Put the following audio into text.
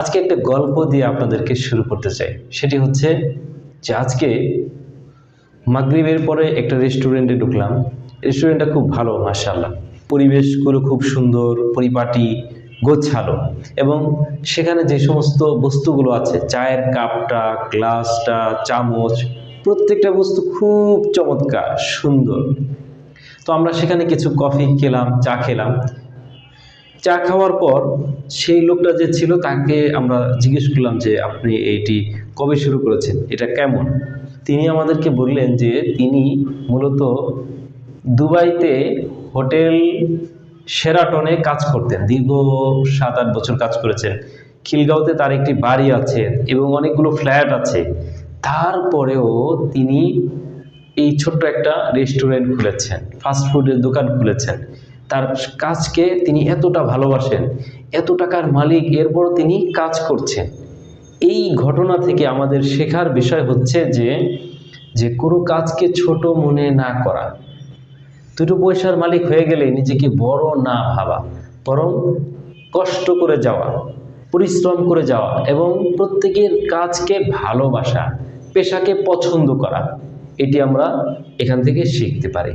আজকে একটা গল্প দিয়ে আপনাদেরকে শুরু করতে চাই। সেটি হচ্ছে যে আজকে মাগরিবের পরে একটা রেস্টুরেন্টে ঢুকলাম। রেস্টুরেন্টটা খুব ভালো মাশাআল্লাহ। পরিবেশগুলো খুব সুন্দর, পরিপাটি, গোছালো এবং সেখানে যে সমস্ত বস্তুগুলো আছে, চায়ের কাপটা, গ্লাসটা, চামচ, প্রত্যেকটা বস্তু খুব চমৎকার, সুন্দর। তো আমরা সেখানে কিছু কফি খেলাম, চা খেলাম। চা খাওয়ার পর সেই লোকটা যে ছিল তাকে আমরা জিজ্ঞেস করলাম যে আপনি এইটি কবে শুরু করেছেন, এটা কেমন? তিনি আমাদেরকে বললেন যে তিনি মূলত দুবাইতে হোটেল শেরাটনে কাজ করতেন, দীর্ঘ 7-8 বছর কাজ করেছেন। খিলগাঁওতে তার একটি বাড়ি আছে এবং অনেকগুলো ফ্ল্যাট আছে। তারপরেও তিনি এই ছোট্ট একটা রেস্টুরেন্ট খুলেছেন, ফাস্টফুডের দোকান খুলেছেন। তার কাজকে তিনি এতটা ভালোবাসেন, এত টাকার মালিক, এরপরও তিনি কাজ করছেন। এই ঘটনা থেকে আমাদের শেখার বিষয় হচ্ছে যে কোনো কাজকে ছোট মনে না করা, দুটো পয়সার মালিক হয়ে গেলে নিজেকে বড় না ভাবা, বরং কষ্ট করে যাওয়া, পরিশ্রম করে যাওয়া এবং প্রত্যেকের কাজকে ভালোবাসা, পেশাকে পছন্দ করা, এটি আমরা এখান থেকে শিখতে পারি।